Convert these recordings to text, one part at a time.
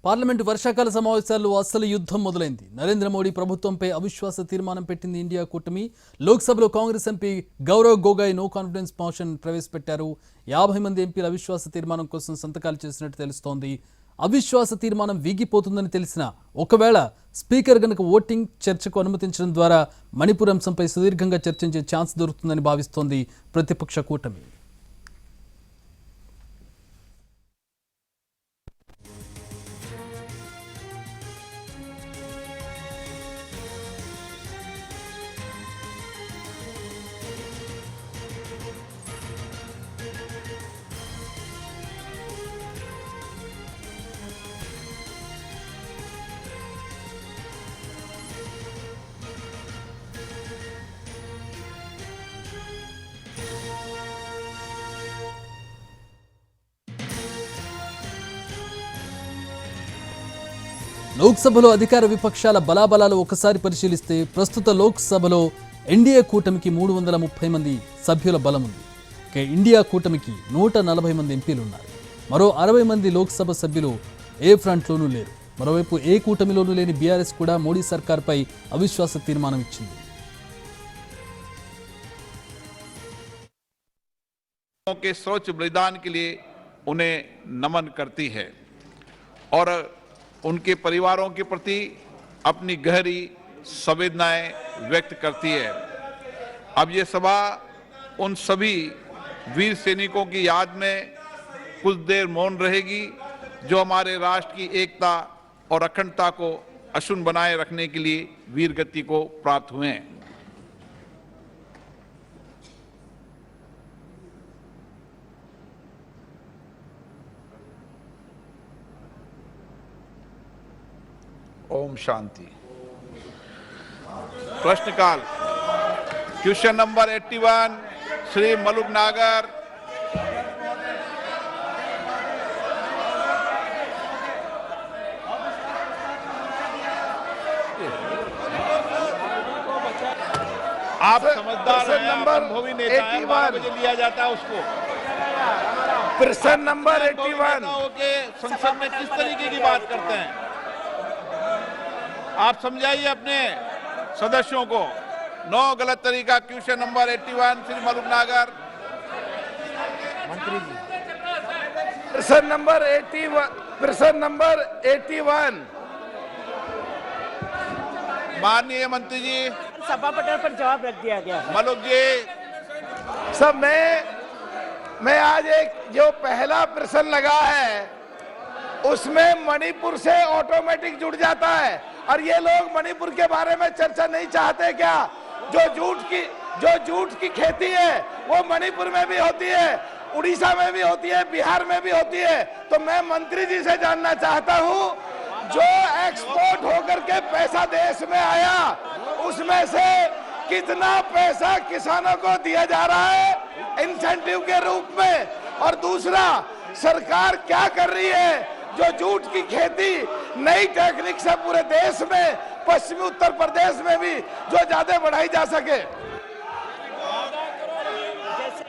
Parliament వర్షాకాల సమావేశాల్లో అసలు యుద్ధం మొదలైంది. నరేంద్ర మోడీ ప్రభుత్వంపై అవిశ్వాస తీర్మానం పెట్టింది ఇండియా కూటమి. లోక్సభలో Congress MP Gaurav Gogoi no confidence motion ప్రవేశపెట్టారు. 50 మంది ఎంపీల అవిశ్వాస తీర్మానం కోసం సంతకాలు చేసినట్టు తెలుస్తోంది. అవిశ్వాస తీర్మానం వీగిపోతుందని తెలిసినా ఒకవేళ స్పీకర్ గనుక ఓటింగ్ చర్చకు అనుమతించడం ద్వారా మణిపూర్ అంశంపై సుదీర్ఘంగా చర్చించే ఛాన్స్ దొరుకుతుందని భావిస్తోంది ప్రతిపక్ష కూటమి. లోక్సభలో అధికార విపక్షాల బలాబలాలు ఒకసారి పరిశీలిస్తే ప్రస్తుత లోక్సభలో ఎన్డీఏ కూటమికి 330 మంది సభ్యుల బలం ఉంది. ఇండియా కూటమికి 140 మంది ఎంపీలు ఉన్నారు. మరో 60 మంది లోక్సభ సభ్యులు ఏ ఫ్రంట్లోనూ లేరు. మరోవైపు ఏ కూటమిలోనూ లేని బీఆర్ఎస్ కూడా మోడీ సర్కార్పై అవిశ్వాస తీర్మానం ఇచ్చింది. के सर्वोच्च बलिदान के लिए उन्हें नमन करती है और उनके परिवारों के प्रति अपनी गहरी संवेदनाएं व्यक्त करती है। अब ये सभा उन सभी वीर सैनिकों की याद में कुछ देर मौन रहेगी जो हमारे राष्ट्र की एकता और अखंडता को अक्षुण्ण बनाए रखने के लिए वीर गति को प्राप्त हुए हैं। ओम शांति। प्रश्नकाल क्वेश्चन नंबर 81 श्री मलुक नागर। आप समझदार हैं, नंबर अनुभवी नेता हैं, 12 बजे लिया जाता है उसको। प्रश्न नंबर 81 के संसद में किस तरीके की बात करते हैं आप समझाइए अपने सदस्यों को। नो गलत तरीका। क्वेश्चन नंबर 81 श्री मलुक नागर। मंत्री जी प्रश्न नंबर 81 माननीय मंत्री जी सभा पटल पर जवाब रख दिया गया। मलुक जी सब मैं आज एक जो पहला प्रश्न लगा है उसमें मणिपुर से ऑटोमेटिक जुड़ जाता है और ये लोग मणिपुर के बारे में चर्चा नहीं चाहते क्या? जो जूट की खेती है वो मणिपुर में भी होती है, उड़ीसा में भी होती है, बिहार में भी होती है। तो मैं मंत्री जी से जानना चाहता हूँ जो एक्सपोर्ट होकर के पैसा देश में आया उसमें से कितना पैसा किसानों को दिया जा रहा है इंसेंटिव के रूप में? और दूसरा सरकार क्या कर रही है जो जूट की खेती नई टेक्निक से पूरे देश में पश्चिमी उत्तर प्रदेश में भी जो ज्यादा बढ़ाई जा सके? जैसे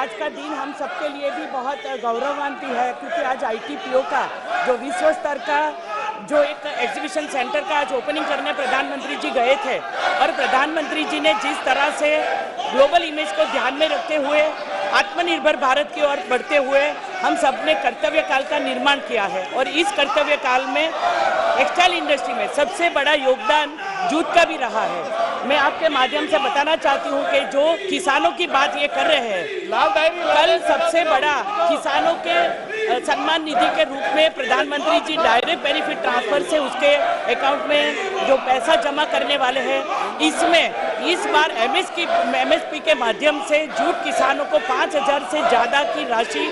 आज का दिन हम सबके लिए भी बहुत गौरवान्वित है क्योंकि आज ITPO का जो विश्व स्तर का जो एक एग्जीबिशन सेंटर का आज ओपनिंग करने प्रधानमंत्री जी गए थे और प्रधानमंत्री जी ने जिस तरह से ग्लोबल इमेज को ध्यान में रखते हुए आत्मनिर्भर भारत की ओर बढ़ते हुए हम सब ने कर्तव्य काल का निर्माण किया है और इस कर्तव्य काल में टेक्सटाइल इंडस्ट्री में सबसे बड़ा योगदान जूट का भी रहा है। मैं आपके माध्यम से बताना चाहती हूं कि जो किसानों की बात ये कर रहे हैं, कल सबसे बड़ा किसानों के सम्मान निधि के रूप में प्रधानमंत्री जी डायरेक्ट बेनिफिट ट्रांसफर से उसके अकाउंट में जो पैसा जमा करने वाले हैं इसमें इस बार MSP के माध्यम से जूट किसानों को 5,000 से ज़्यादा की राशि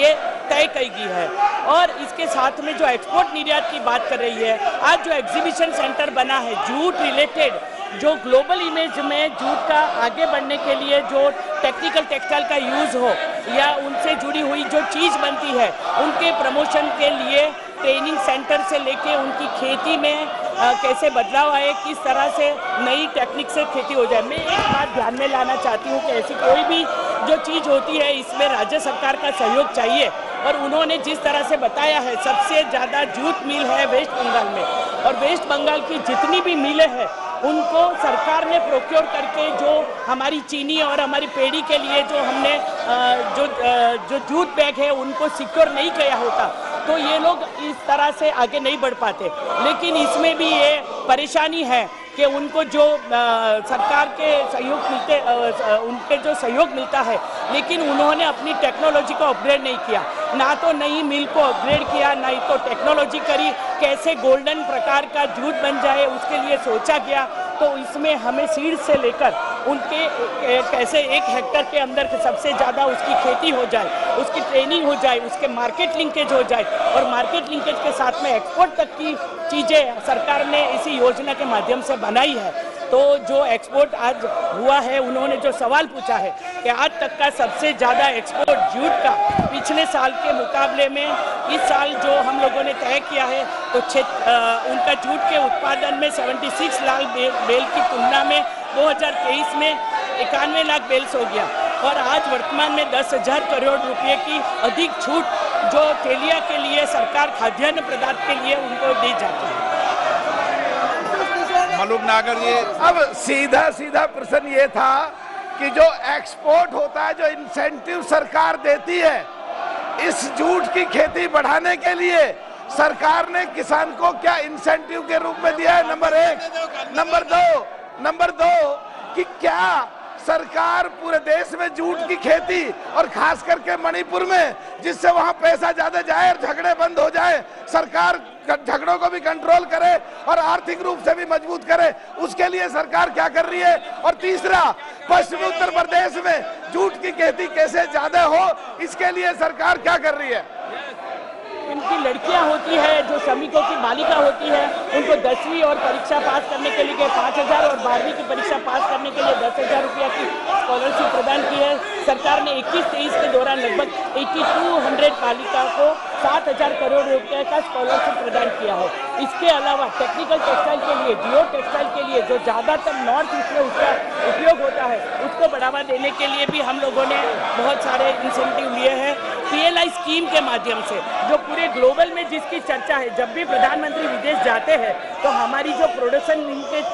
ये तय की गई है। और इसके साथ में जो एक्सपोर्ट निर्यात की बात कर रही है, आज जो एग्जीबिशन सेंटर बना है जूट रिलेटेड जो ग्लोबल इमेज में जूट का आगे बढ़ने के लिए जो टेक्निकल टेक्सटाइल का यूज़ हो या उनसे जुड़ी हुई जो चीज़ बनती है उनके प्रमोशन के लिए ट्रेनिंग सेंटर से लेके उनकी खेती में कैसे बदलाव आए, किस तरह से नई टेक्निक से खेती हो जाए। मैं एक बात ध्यान में लाना चाहती हूँ कि ऐसी कोई भी जो चीज़ होती है इसमें राज्य सरकार का सहयोग चाहिए और उन्होंने जिस तरह से बताया है, सबसे ज़्यादा जूट मिल है वेस्ट बंगाल में, और वेस्ट बंगाल की जितनी भी मिलें हैं उनको सरकार ने प्रोक्योर करके, जो हमारी चीनी और हमारी पेड़ी के लिए जो हमने जो जूट बैग है उनको सिक्योर नहीं किया होता तो ये लोग इस तरह से आगे नहीं बढ़ पाते। लेकिन इसमें भी ये परेशानी है कि उनको जो सरकार के सहयोग मिलते उनके जो सहयोग मिलता है, लेकिन उन्होंने अपनी टेक्नोलॉजी को अपग्रेड नहीं किया, ना तो नई मिल को अपग्रेड किया, ना ही तो टेक्नोलॉजी करी कैसे गोल्डन प्रकार का जूट बन जाए उसके लिए सोचा गया। तो इसमें हमें सीड से लेकर उनके कैसे 1 हेक्टर के अंदर सबसे ज़्यादा उसकी खेती हो जाए, उसकी ट्रेनिंग हो जाए, उसके मार्केट लिंकेज हो जाए, और मार्केट लिंकेज के साथ में एक्सपोर्ट तक की चीज़ें सरकार ने इसी योजना के माध्यम से बनाई है। तो जो एक्सपोर्ट आज हुआ है, उन्होंने जो सवाल पूछा है कि आज तक का सबसे ज़्यादा एक्सपोर्ट जूट का पिछले साल के मुकाबले में इस साल जो हम लोगों ने तय किया है, तो उनका जूट के उत्पादन में 76 लाख बेल की तुलना में 2023 में 91 लाख बेल्स हो गया, और आज वर्तमान में 10,000 करोड़ रुपए की अधिक छूट जो तेलिया के लिए सरकार खाद्यान्न पदार्थ के लिए उनको दी जाती है। मलूक नागर जी, अब सीधा प्रश्न ये था कि जो एक्सपोर्ट होता है, जो इंसेंटिव सरकार देती है इस जूट की खेती बढ़ाने के लिए, सरकार ने किसान को क्या इंसेंटिव के रूप में दिया है? नंबर 1। नंबर दो कि क्या सरकार पूरे देश में जूट की खेती और खास करके मणिपुर में, जिससे वहां पैसा ज्यादा जाए और झगड़े बंद हो जाए, सरकार झगड़ों को भी कंट्रोल करे और आर्थिक रूप से भी मजबूत करे, उसके लिए सरकार क्या कर रही है? और तीसरा, पश्चिमी उत्तर प्रदेश में जूट की खेती कैसे ज्यादा हो, इसके लिए सरकार क्या कर रही है? इनकी लड़कियां होती है जो श्रमिकों की बालिका होती है, उनको 10वीं और परीक्षा पास करने के लिए 5,000 और 12वीं की परीक्षा पास करने के लिए 10,000 रुपया की स्कॉलरशिप प्रदान की है। सरकार ने 21-23 के दौरान लगभग 8200 बालिका को 7,000 करोड़ रुपए का स्कॉलरशिप प्रदान किया है। इसके अलावा टेक्निकल टेक्सटाइल के लिए, जियो टेक्सटाइल के लिए, जो ज़्यादातर नॉर्थ ईस्ट में उसका उपयोग होता है, उसको बढ़ावा देने के लिए भी हम लोगों ने बहुत सारे इंसेंटिव लिए हैं। PLI स्कीम के माध्यम से, जो पूरे ग्लोबल में जिसकी चर्चा है, जब भी प्रधानमंत्री विदेश जाते हैं तो हमारी जो प्रोडक्शन लिंकेज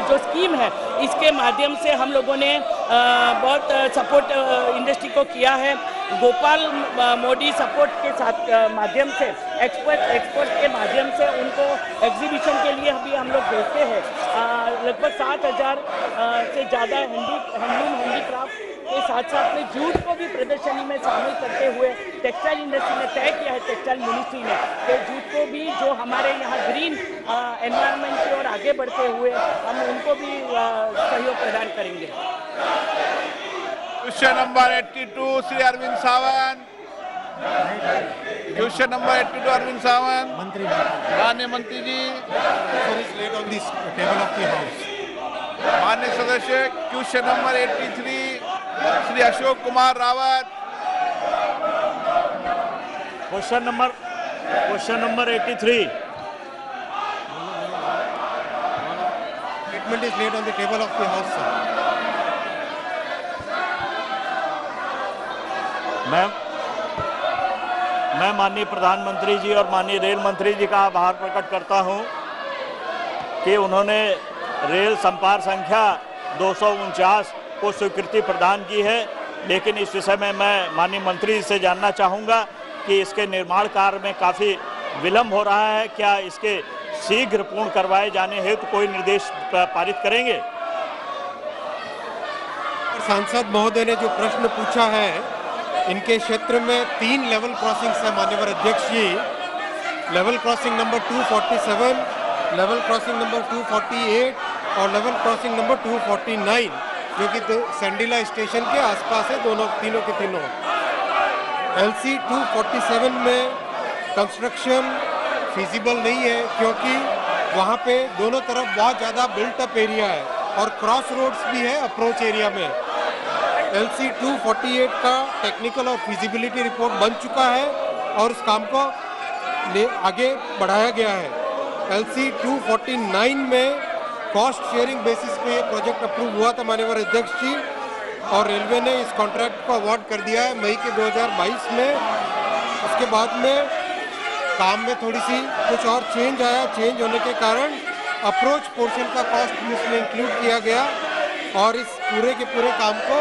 जो स्कीम है, इसके माध्यम से हम लोगों ने बहुत सपोर्ट इंडस्ट्री को किया है। गोपाल मोदी सपोर्ट के साथ माध्यम से एक्सपोर्ट के माध्यम से उनको एग्जीबिशन के लिए भी हम लोग भेजते हैं। लगभग 7,000 से ज़्यादा हैंडलूम हैंडीक्राफ्ट के साथ साथ में जूट को भी प्रदर्शनी में शामिल करते हुए टेक्सटाइल इंडस्ट्री ने तय किया है, टेक्सटाइल मिनिस्ट्री ने, कि जूट को भी जो हमारे यहाँ ग्रीन एनवायरनमेंट की ओर आगे बढ़ते हुए हम उनको भी सहयोग प्रदान करेंगे। Question number 82 Shri Arvind Sawant. Question number 82 Arvind Sawant. माननीय मंत्री जी, माननीय सदस्य, question number 83 Shri Ashok Kumar Rawat. Question number 83. Statement is laid on the table of the House, sir. मैं माननीय प्रधानमंत्री जी और माननीय रेल मंत्री जी का आभार प्रकट करता हूं कि उन्होंने रेल संपार संख्या 249 को स्वीकृति प्रदान की है। लेकिन इस विषय में मैं माननीय मंत्री जी से जानना चाहूँगा कि इसके निर्माण कार्य में काफ़ी विलम्ब हो रहा है, क्या इसके शीघ्र पूर्ण करवाए जाने हेतु कोई निर्देश पारित करेंगे? सांसद महोदय ने जो प्रश्न पूछा है, इनके क्षेत्र में 3 लेवल क्रॉसिंग्स है माननीय अध्यक्ष जी। Level crossing number 247, level crossing number 248 और लेवल क्रॉसिंग नंबर 249, जो कि सैंडीला स्टेशन के आसपास है, तीनों के तीनों। LC 247 में कंस्ट्रक्शन फिजिबल नहीं है, क्योंकि वहाँ पे दोनों तरफ बहुत ज़्यादा बिल्ट अप एरिया है और क्रॉस रोड्स भी है अप्रोच एरिया में। LC 248 का टेक्निकल और फिजिबिलिटी रिपोर्ट बन चुका है और उस काम को आगे बढ़ाया गया है। LC 249 में कॉस्ट शेयरिंग बेसिस पे ये प्रोजेक्ट अप्रूव हुआ था माननीय अध्यक्ष जी, और रेलवे ने इस कॉन्ट्रैक्ट को अवार्ड कर दिया है मई के 2022 में। उसके बाद में काम में थोड़ी सी कुछ और चेंज आया। चेंज होने के कारण अप्रोच पोर्शन का कॉस्ट भी उसमें इंक्लूड किया गया और इस पूरे के पूरे काम को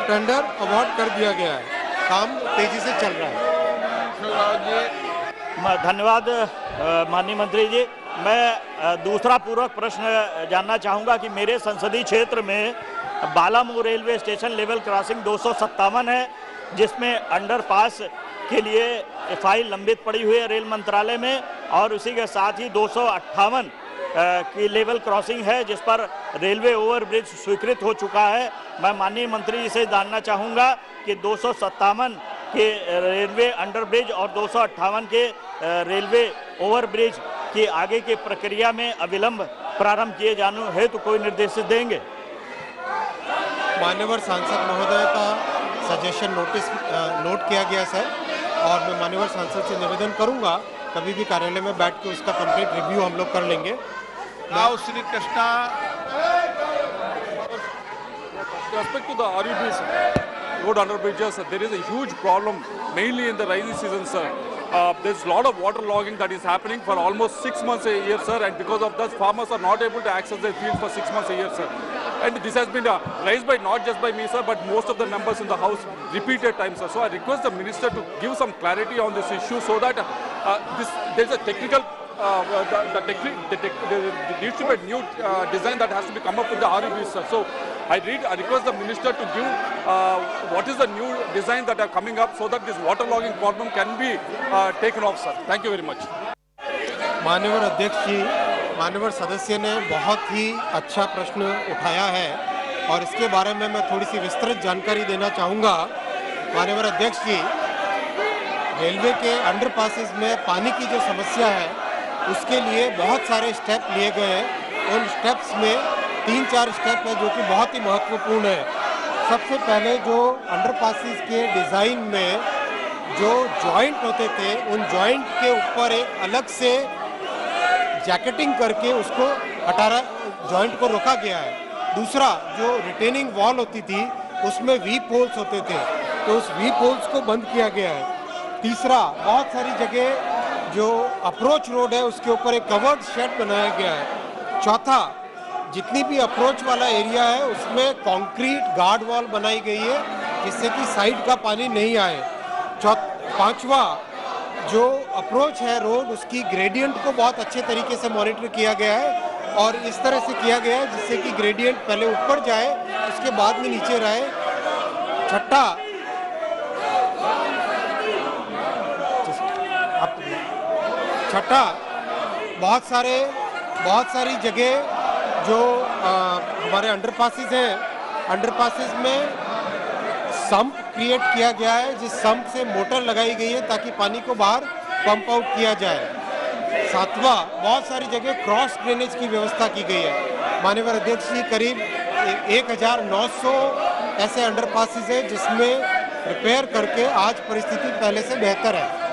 टेंडर अवार्ड कर दिया गया है। काम तेजी से चल रहा है। धन्यवाद माननीय मंत्री जी। मैं दूसरा पूरक प्रश्न जानना चाहूँगा कि मेरे संसदीय क्षेत्र में Balamau railway station level crossing 257 है, जिसमें अंडरपास के लिए फाइल लंबित पड़ी हुई है रेल मंत्रालय में, और उसी के साथ ही 258 की लेवल क्रॉसिंग है जिस पर रेलवे ओवरब्रिज स्वीकृत हो चुका है। मैं माननीय मंत्री जी से जानना चाहूँगा कि 257 के रेलवे अंडरब्रिज और 258 के रेलवे ओवरब्रिज की आगे की प्रक्रिया में अविलंब प्रारंभ किए जाने हेतु कोई निर्देश देंगे? मान्यवर सांसद महोदय का सजेशन नोट किया गया सर, और मैं मान्यवर सांसद से निवेदन करूंगा कभी भी कार्यालय में बैठ के उसका कंप्लीट रिव्यू हम लोग कर लेंगे। Now Sri Krishna. With respect to the RUBs, road underbridges, there is a huge problem, mainly in the rainy season, sir. There's a lot of water logging that is happening for almost 6 months a year, sir, and because of that, farmers are not able to access their fields for 6 months a year, sir. And this has been raised by not just by me, sir, but most of the members in the House repeated times, sir. So I request the minister to give some clarity on this issue so that there's a technical. There needs to be a new design that has to be come up with the RUBs, sir. So I request the minister to give what is the new design that are coming up so that this waterlogging problem can be taken off, sir. Thank you very much. माननीय अध्यक्ष जी, माननीय सदस्य ने बहुत ही अच्छा प्रश्न उठाया है और इसके बारे में मैं थोड़ी सी विस्तृत जानकारी देना चाहूँगा। माननीय अध्यक्ष जी, रेलवे के अंडरपासेस में पानी की जो समस्या है उसके लिए बहुत सारे स्टेप लिए गए हैं। उन स्टेप्स में 3-4 स्टेप है जो कि बहुत ही महत्वपूर्ण है। सबसे पहले जो अंडरपासेस के डिज़ाइन में जो जॉइंट होते थे, उन जॉइंट के ऊपर एक अलग से जैकेटिंग करके उसको जॉइंट को रोका गया है। दूसरा, जो रिटेनिंग वॉल होती थी उसमें वीप होल्स होते थे, तो उस वीप होल्स को बंद किया गया है। तीसरा, बहुत सारी जगह जो अप्रोच रोड है उसके ऊपर एक कवर्ड शेड बनाया गया है। चौथा, जितनी भी अप्रोच वाला एरिया है उसमें कंक्रीट गार्ड वॉल बनाई गई है जिससे कि साइड का पानी नहीं आए। पांचवा, जो अप्रोच है रोड उसकी ग्रेडियंट को बहुत अच्छे तरीके से मॉनिटर किया गया है और इस तरह से किया गया है जिससे कि ग्रेडियंट पहले ऊपर जाए उसके बाद में नीचे रहे। छठा, बहुत सारी जगह जो हमारे अंडरपासेस हैं, अंडरपासेस में सम्प क्रिएट किया गया है, जिस सम्प से मोटर लगाई गई है ताकि पानी को बाहर पंप आउट किया जाए। सातवां, बहुत सारी जगह क्रॉस ड्रेनेज की व्यवस्था की गई है। माननीय अध्यक्ष जी, करीब 1900 ऐसे अंडरपासेस है जिसमें रिपेयर करके आज परिस्थिति पहले से बेहतर है।